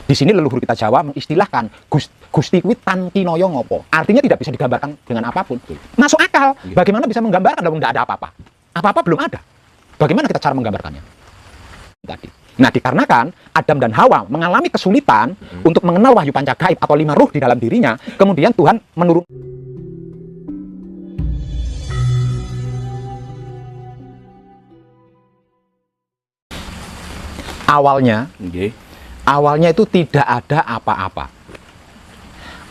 Di sini leluhur kita Jawa mengistilahkan Gusti kuwi tan kinoyo ngopo. Artinya tidak bisa digambarkan dengan apapun. Masuk akal. Bagaimana bisa menggambarkan kalau tidak ada apa-apa? Apa-apa belum ada. Bagaimana kita cara menggambarkannya? Tadi. Nah, dikarenakan Adam dan Hawa mengalami kesulitan untuk mengenal wahyu panca gaib atau 5 ruh di dalam dirinya, kemudian Tuhan menurun. Awalnya itu tidak ada apa-apa.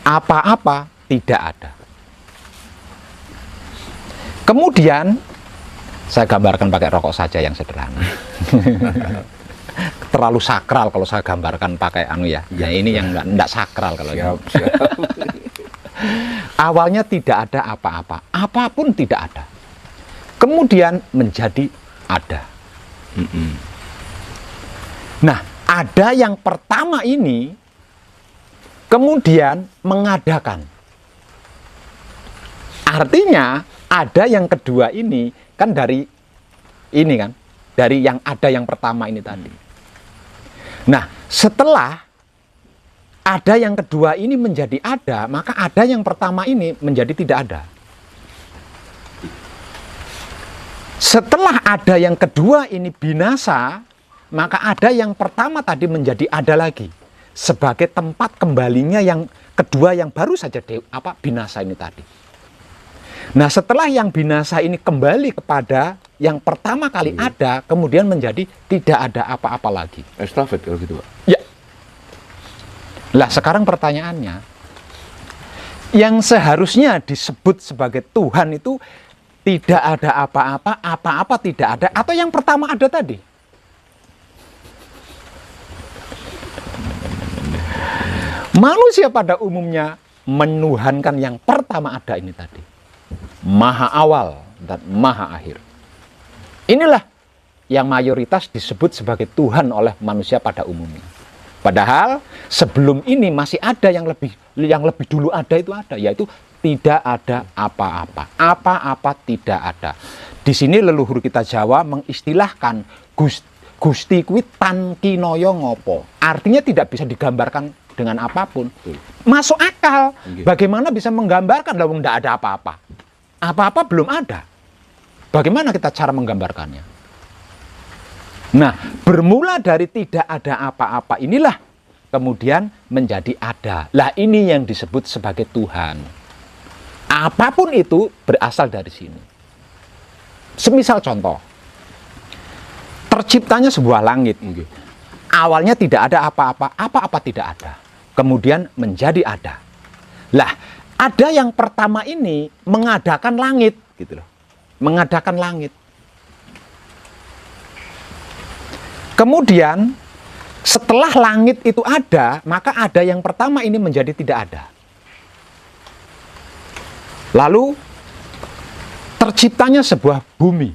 Apa-apa tidak ada. Kemudian saya gambarkan pakai rokok saja yang sederhana. Terlalu sakral kalau saya gambarkan pakai ya ini yang enggak sakral kalau siap. Awalnya tidak ada apa-apa, apapun tidak ada. Kemudian menjadi ada. Nah, ada yang pertama ini kemudian mengadakan. Artinya ada yang kedua ini kan dari ini kan, dari yang ada yang pertama ini tadi. Nah, setelah ada yang kedua ini menjadi ada, maka ada yang pertama ini menjadi tidak ada. Setelah ada yang kedua ini binasa, maka ada yang pertama tadi menjadi ada lagi sebagai tempat kembalinya yang kedua yang baru saja binasa ini tadi. Nah, setelah yang binasa ini kembali kepada yang pertama kali ada, kemudian menjadi tidak ada apa-apa lagi. Estafet kalau gitu, Pak. Ya. Lah, sekarang pertanyaannya, yang seharusnya disebut sebagai Tuhan itu tidak ada apa-apa, apa-apa tidak ada, atau yang pertama ada tadi? Manusia pada umumnya menuhankan yang pertama ada ini tadi. Maha awal dan maha akhir. Inilah yang mayoritas disebut sebagai Tuhan oleh manusia pada umumnya. Padahal sebelum ini masih ada yang lebih dulu ada itu ada, yaitu tidak ada apa-apa. Apa-apa tidak ada. Di sini leluhur kita Jawa mengistilahkan Gusti kuwi tan kinoyo ngopo. Artinya tidak bisa digambarkan dengan apapun. Masuk akal. Bagaimana bisa menggambarkan kalau tidak ada apa-apa? Apa-apa belum ada. Bagaimana kita cara menggambarkannya? Nah, bermula dari tidak ada apa-apa inilah kemudian menjadi ada. Lah, ini yang disebut sebagai Tuhan. Apapun itu berasal dari sini. Semisal contoh, terciptanya sebuah langit. Awalnya tidak ada apa-apa, apa-apa tidak ada. Kemudian menjadi ada. Lah, ada yang pertama ini mengadakan langit, gitu loh. Mengadakan langit. Kemudian setelah langit itu ada, maka ada yang pertama ini menjadi tidak ada. Lalu terciptanya sebuah bumi.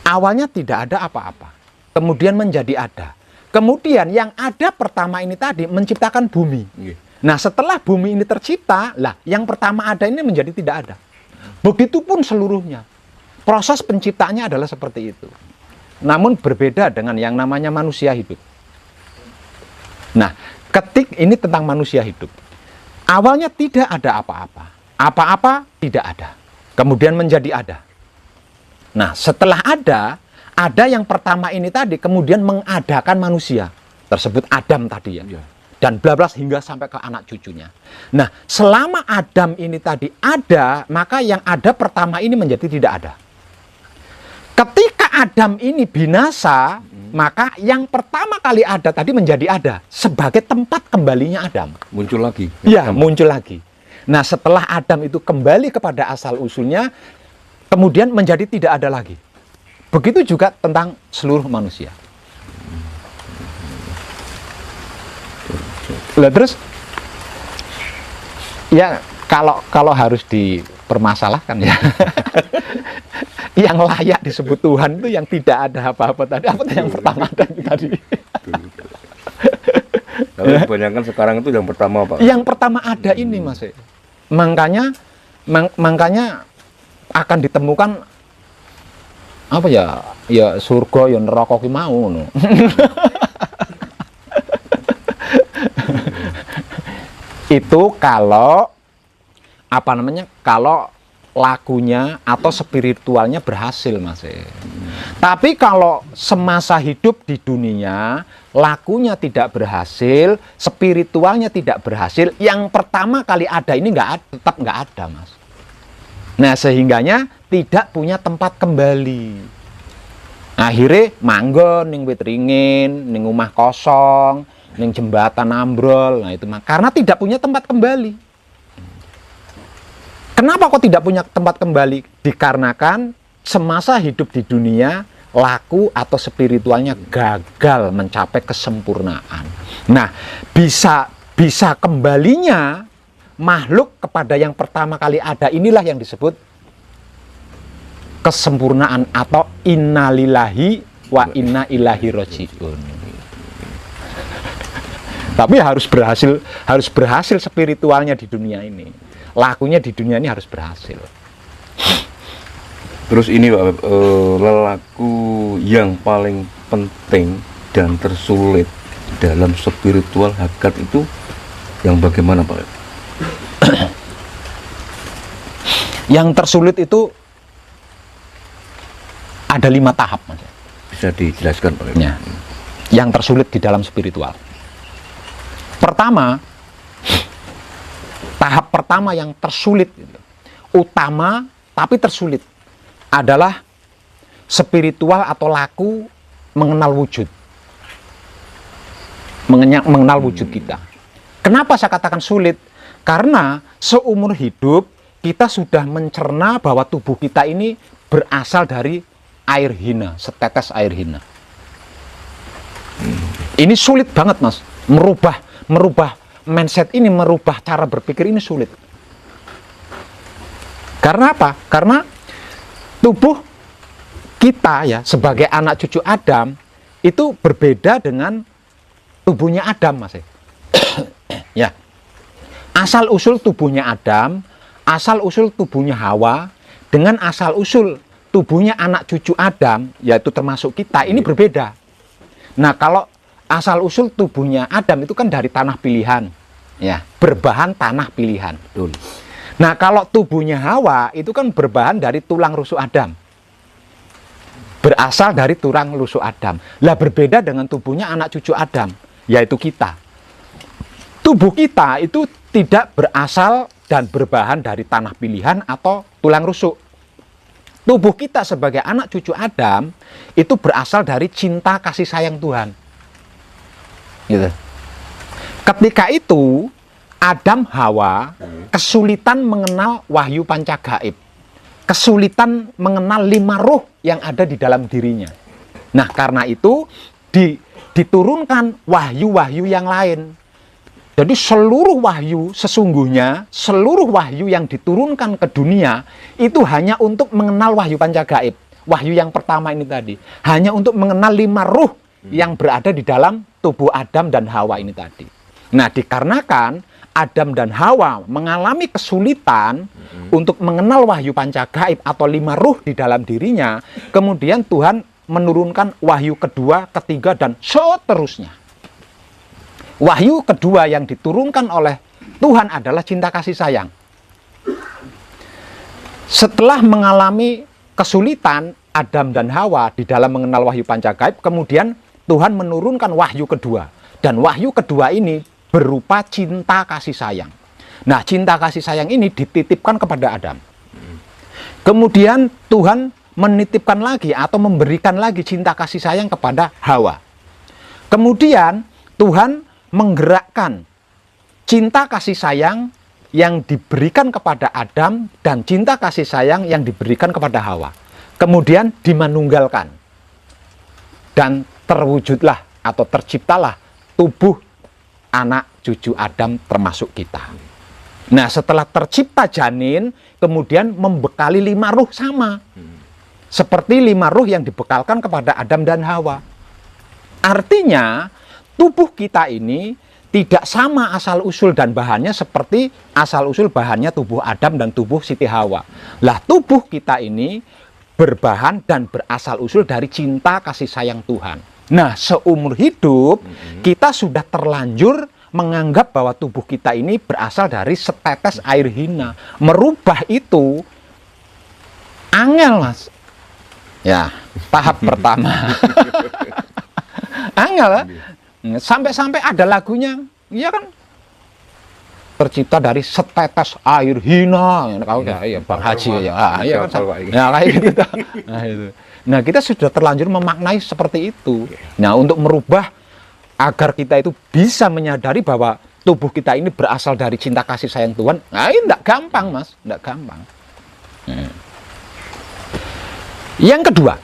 Awalnya tidak ada apa-apa. Kemudian menjadi ada. Kemudian yang ada pertama ini tadi menciptakan bumi. Nah, setelah bumi ini tercipta, lah yang pertama ada ini menjadi tidak ada. Begitupun seluruhnya. Proses penciptaannya adalah seperti itu. Namun berbeda dengan yang namanya manusia hidup. Nah, ini tentang manusia hidup. Awalnya tidak ada apa-apa. Apa-apa tidak ada. Kemudian menjadi ada. Nah, setelah ada yang pertama ini tadi kemudian mengadakan manusia. Tersebut Adam tadi ya. Dan bla bla hingga sampai ke anak cucunya. Nah, selama Adam ini tadi ada, maka yang ada pertama ini menjadi tidak ada. Ketika Adam ini binasa, maka yang pertama kali ada tadi menjadi ada sebagai tempat kembalinya Adam. Muncul lagi. Ya, muncul lagi. Nah, setelah Adam itu kembali kepada asal usulnya, kemudian menjadi tidak ada lagi. Begitu juga tentang seluruh manusia. Lah terus ya kalau harus dipermasalahkan ya yang layak disebut Tuhan itu yang tidak ada apa-apa tadi. Apa yang pertama tadi? Tapi kebanyakan sekarang itu yang pertama Pak. Yang pertama ada ini Mas. Makanya akan ditemukan apa ya surga ya neraka ki mau no. Itu kalau apa namanya? Kalau lakunya atau spiritualnya berhasil, Mas. Tapi kalau semasa hidup di dunia lakunya tidak berhasil, spiritualnya tidak berhasil, yang pertama kali ada ini tetap nggak ada, Mas. Nah, sehingganya tidak punya tempat kembali. Akhirnya manggon ning wit ringin, ning omah kosong, ning jembatan ambrol. Nah, itu karena tidak punya tempat kembali. Kenapa kok tidak punya tempat kembali? Dikarenakan semasa hidup di dunia laku atau spiritualnya gagal mencapai kesempurnaan. Nah, bisa kembalinya makhluk kepada yang pertama kali ada, inilah yang disebut kesempurnaan atau innalillahi wa inna ilaihi rajiun. Tapi harus berhasil spiritualnya di dunia ini. Lakunya di dunia ini harus berhasil. Terus ini Pak, lelaku yang paling penting dan tersulit dalam spiritual hakikat itu yang bagaimana Pak? Yang tersulit itu ada 5 tahap, Mas. Bisa dijelaskan Pak? Ya. Yang tersulit di dalam spiritual. Pertama, tahap pertama yang tersulit, utama tapi tersulit, adalah spiritual atau laku mengenal wujud. Mengenal wujud kita. Kenapa saya katakan sulit? Karena seumur hidup kita sudah mencerna bahwa tubuh kita ini berasal dari air hina, setetes air hina. Ini sulit banget, Mas. Merubah mindset ini, merubah cara berpikir ini sulit. Karena apa? Karena tubuh kita ya sebagai anak cucu Adam itu berbeda dengan tubuhnya Adam, Mas. Ya. Asal usul tubuhnya Adam, asal usul tubuhnya Hawa dengan asal usul tubuhnya anak cucu Adam, yaitu termasuk kita, ini berbeda. Nah, kalau asal usul tubuhnya Adam itu kan dari tanah pilihan, ya, berbahan tanah pilihan. Betul. Nah, kalau tubuhnya Hawa itu kan berbahan dari tulang rusuk Adam, berasal dari tulang rusuk Adam. Lah, berbeda dengan tubuhnya anak cucu Adam, yaitu kita. Tubuh kita itu tidak berasal dan berbahan dari tanah pilihan atau tulang rusuk. Tubuh kita sebagai anak cucu Adam itu berasal dari cinta kasih sayang Tuhan. Gitu. Ketika itu Adam Hawa kesulitan mengenal wahyu pancagaib, kesulitan mengenal 5 roh yang ada di dalam dirinya. Nah, karena itu diturunkan wahyu-wahyu yang lain. Jadi seluruh wahyu sesungguhnya, seluruh wahyu yang diturunkan ke dunia itu hanya untuk mengenal wahyu pancagaib. Wahyu yang pertama ini tadi hanya untuk mengenal 5 roh yang berada di dalam tubuh Adam dan Hawa ini tadi. Nah, dikarenakan Adam dan Hawa mengalami kesulitan untuk mengenal wahyu pancagaib atau 5 ruh di dalam dirinya, kemudian Tuhan menurunkan wahyu kedua, ketiga, dan seterusnya. Wahyu kedua yang diturunkan oleh Tuhan adalah cinta kasih sayang. Setelah mengalami kesulitan Adam dan Hawa di dalam mengenal wahyu pancagaib, kemudian Tuhan menurunkan wahyu kedua. Dan wahyu kedua ini berupa cinta kasih sayang. Nah, cinta kasih sayang ini dititipkan kepada Adam. Kemudian Tuhan menitipkan lagi atau memberikan lagi cinta kasih sayang kepada Hawa. Kemudian Tuhan menggerakkan cinta kasih sayang yang diberikan kepada Adam dan cinta kasih sayang yang diberikan kepada Hawa. Kemudian dimanunggalkan. Dan terwujudlah atau terciptalah tubuh anak cucu Adam termasuk kita. Nah, setelah tercipta janin, kemudian membekali 5 ruh sama. Seperti 5 ruh yang dibekalkan kepada Adam dan Hawa. Artinya, tubuh kita ini tidak sama asal-usul dan bahannya seperti asal-usul bahannya tubuh Adam dan tubuh Siti Hawa. Lah, tubuh kita ini berbahan dan berasal-usul dari cinta kasih sayang Tuhan. Nah, seumur hidup kita sudah terlanjur menganggap bahwa tubuh kita ini berasal dari setetes air hina. Merubah itu angel, Mas. Ya, tahap pertama. Angel, sampai-sampai ada lagunya, iya kan? Tercipta dari setetes air hina. Kau ya, Bang Haji ya. Iya kan? Ya, kayak gitu. Nah, itu. Nah, kita sudah terlanjur memaknai seperti itu. Nah, untuk merubah agar kita itu bisa menyadari bahwa tubuh kita ini berasal dari cinta kasih sayang Tuhan. Nah, ini tidak gampang, Mas. Tidak gampang. Yang kedua,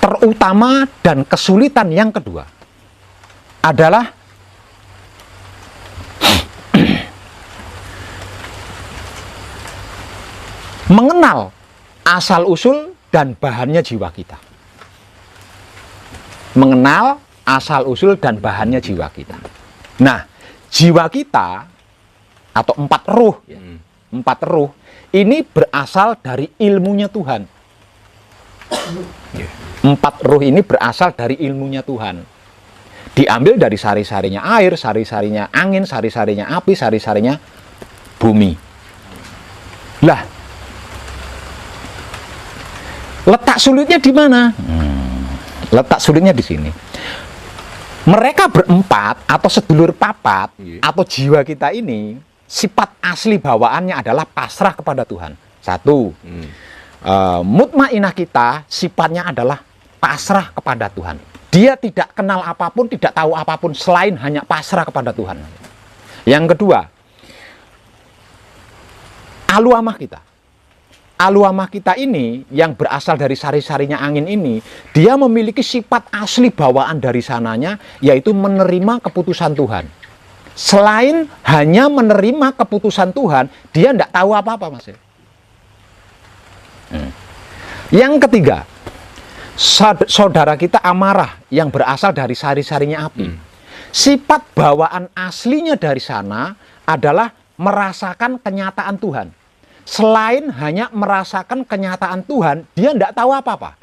terutama dan kesulitan yang kedua adalah mengenal asal-usul dan bahannya jiwa kita. Mengenal asal-usul dan bahannya jiwa kita. Nah, jiwa kita atau empat ruh ini berasal dari ilmunya Tuhan. Empat ruh ini berasal dari ilmunya Tuhan. Diambil dari sari-sarinya air, sari-sarinya angin, sari-sarinya api, sari-sarinya bumi. Lah, letak sulitnya di mana? Letak sulitnya di sini. Mereka berempat atau sedulur papat atau jiwa kita ini sifat asli bawaannya adalah pasrah kepada Tuhan. Satu, mutmainah kita sifatnya adalah pasrah kepada Tuhan. Dia tidak kenal apapun, tidak tahu apapun selain hanya pasrah kepada Tuhan. Yang kedua, aluamah kita. Aluamah kita ini yang berasal dari sari-sarinya angin ini, dia memiliki sifat asli bawaan dari sananya, yaitu menerima keputusan Tuhan. Selain hanya menerima keputusan Tuhan, dia tidak tahu apa-apa, Mas. Yang ketiga, saudara kita amarah yang berasal dari sari-sarinya api. Sifat bawaan aslinya dari sana adalah merasakan kenyataan Tuhan. Selain hanya merasakan kenyataan Tuhan, dia tidak tahu apa-apa.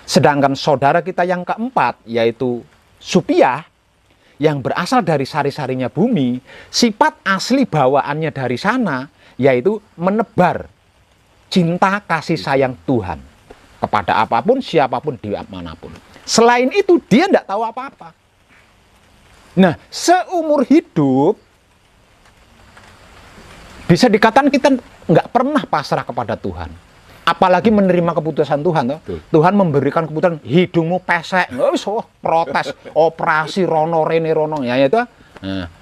Sedangkan saudara kita yang keempat, yaitu Supiah, yang berasal dari sari-sarinya bumi, sifat asli bawaannya dari sana, yaitu menebar cinta kasih sayang Tuhan kepada apapun, siapapun, dimanapun. Selain itu, dia tidak tahu apa-apa. Nah, seumur hidup, bisa dikatakan kita nggak pernah pasrah kepada Tuhan. Apalagi menerima keputusan Tuhan. Tuhan memberikan keputusan, hidungmu pesek. Protes, operasi, rono, rene, rono. Ya, itu. Nah.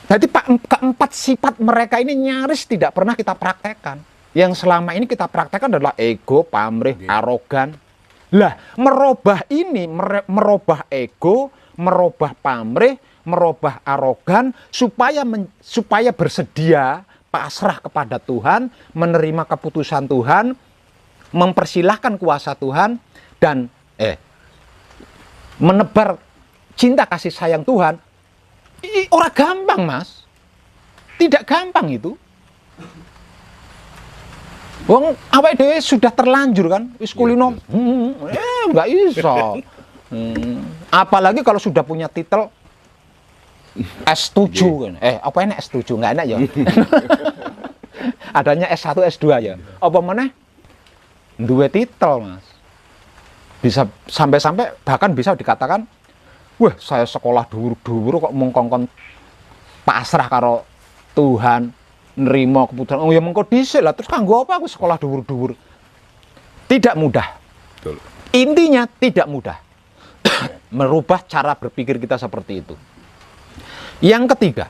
Jadi keempat sifat mereka ini nyaris tidak pernah kita praktekkan. Yang selama ini kita praktekkan adalah ego, pamrih, arogan. Lah, merubah ini, merubah ego, merubah pamrih, merubah arogan supaya bersedia pasrah kepada Tuhan, menerima keputusan Tuhan, mempersilahkan kuasa Tuhan, dan menebar cinta kasih sayang Tuhan. Orang gampang, Mas. Tidak gampang itu. Wong awake dhewe sudah terlanjur kan, wis kulino. Enggak iso. Apalagi kalau sudah punya titel S7 kan. Apa enak S7? Enggak enak ya. Adanya S1, S2 ya. Apa meneh? Duwe titel, Mas. Bisa sampai-sampai bahkan bisa dikatakan, wah, saya sekolah dhuwur-dhuwur kok mung kongkon pasrah karo Tuhan, nerima keputusan. Oh ya mengko dhisik lah, terus kanggo apa aku sekolah dhuwur-dhuwur? Tidak mudah. Betul. Intinya tidak mudah. Merubah cara berpikir kita seperti itu. Yang ketiga,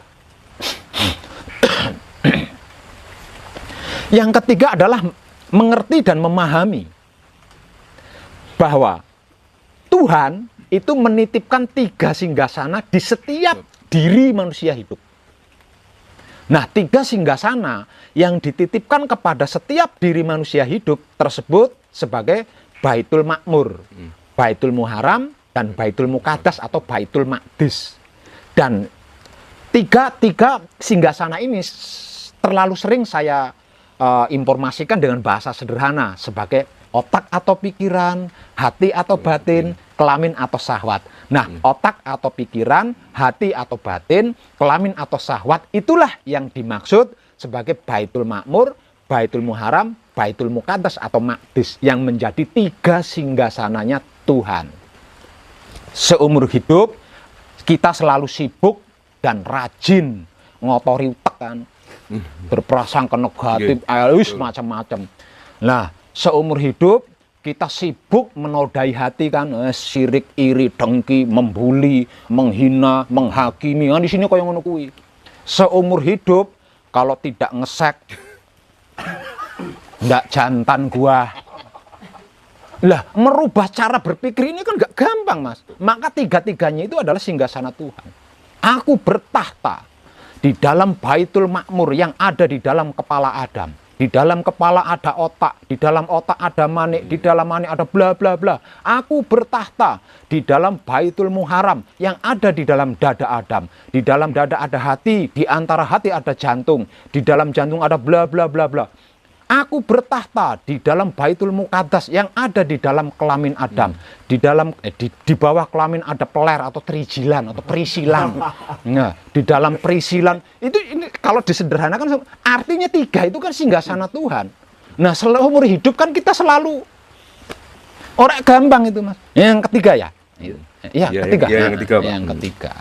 adalah mengerti dan memahami bahwa Tuhan itu menitipkan 3 singgasana di setiap diri manusia hidup. Nah, 3 singgasana yang dititipkan kepada setiap diri manusia hidup tersebut sebagai Baitul Makmur, Baitul Muharram, dan Baitul Muqaddas atau Baitul Maqdis. Dan tiga singgasana ini terlalu sering saya informasikan dengan bahasa sederhana sebagai otak atau pikiran, hati atau batin, kelamin atau syahwat. Nah, otak atau pikiran, hati atau batin, kelamin atau syahwat, itulah yang dimaksud sebagai Baitul Makmur, Baitul Muharram, Baitul Muqaddas atau Maqdis, yang menjadi 3 singgasananya Tuhan. Seumur hidup kita selalu sibuk dan rajin ngotori utek kan, berprasangka negatif, macam-macam. Nah, seumur hidup kita sibuk menodai hati kan, sirik, iri, dengki, membuli, menghina, menghakimi. Nah, di sini kayak ngono kuwi. Seumur hidup kalau tidak ngesek, ndak jantan gua. Lah, merubah cara berpikir ini kan gak gampang, Mas. Maka 3-tiganya itu adalah singgasana Tuhan. Aku bertahta di dalam Baitul Makmur yang ada di dalam kepala Adam. Di dalam kepala ada otak, di dalam otak ada manik, di dalam manik ada bla bla bla. Aku bertahta di dalam Baitul Muharram yang ada di dalam dada Adam. Di dalam dada ada hati, di antara hati ada jantung, di dalam jantung ada bla bla bla bla. Aku bertahta di dalam Baitul Muqaddas yang ada di dalam kelamin Adam. Di dalam di bawah kelamin ada peler atau trijilan atau perisilan. Nah, di dalam perisilan itu ini kalau disederhanakan artinya 3 itu kan singgasana Tuhan. Nah, seumur hidup kan kita selalu orang gampang itu, Mas. Yang ketiga ya. Iya, ketiga. Yang ketiga, Pak. Yang ketiga.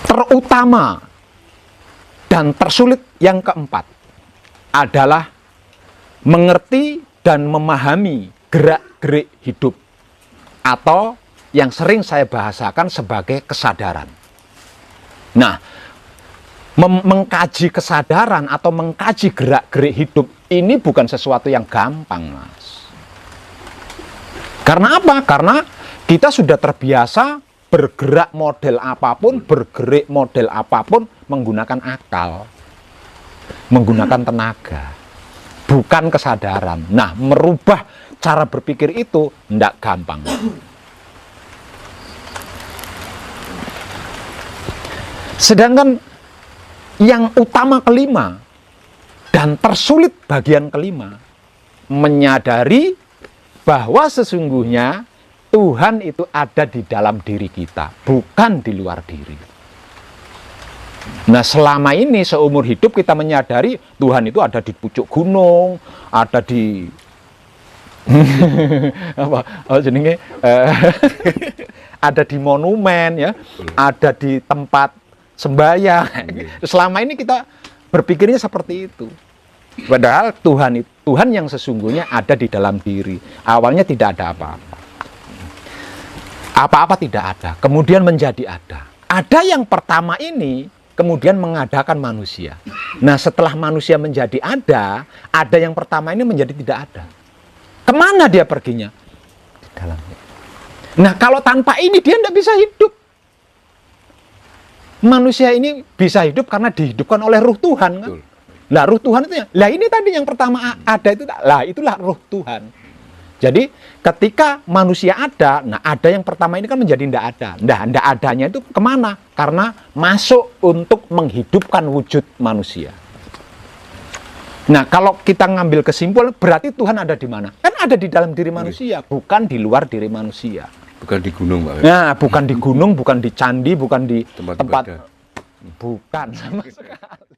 Terutama dan tersulit yang keempat adalah mengerti dan memahami gerak-gerik hidup atau yang sering saya bahasakan sebagai kesadaran. Nah, mengkaji kesadaran atau mengkaji gerak-gerik hidup ini bukan sesuatu yang gampang, Mas. Karena apa? Karena kita sudah terbiasa bergerak model apapun, bergerik model apapun menggunakan akal, menggunakan tenaga, bukan kesadaran. Nah, merubah cara berpikir itu tidak gampang. Sedangkan yang utama kelima dan tersulit bagian kelima, menyadari bahwa sesungguhnya Tuhan itu ada di dalam diri kita, bukan di luar diri. Nah, selama ini seumur hidup kita menyadari Tuhan itu ada di pucuk gunung, ada di ada di monumen ya, ada di tempat sembahyang. Selama ini kita berpikirnya seperti itu. Padahal Tuhan yang sesungguhnya ada di dalam diri. Awalnya tidak ada apa-apa. Apa-apa tidak ada, kemudian menjadi ada. Ada yang pertama ini, kemudian mengadakan manusia. Nah, setelah manusia menjadi ada yang pertama ini menjadi tidak ada. Kemana dia perginya? Di dalamnya. Nah, kalau tanpa ini dia tidak bisa hidup. Manusia ini bisa hidup karena dihidupkan oleh ruh Tuhan. Kan? Nah, ruh Tuhan itu, lah ini tadi yang pertama ada itu, lah itulah ruh Tuhan. Jadi ketika manusia ada, nah ada yang pertama ini kan menjadi tidak ada. Nah, tidak adanya itu kemana? Karena masuk untuk menghidupkan wujud manusia. Nah, kalau kita ngambil kesimpulan, berarti Tuhan ada di mana? Kan ada di dalam diri manusia, bukan di luar diri manusia. Bukan di gunung, Pak. Nah, bukan di gunung, bukan di candi, bukan di tempat ibadah. bukan sama sekali.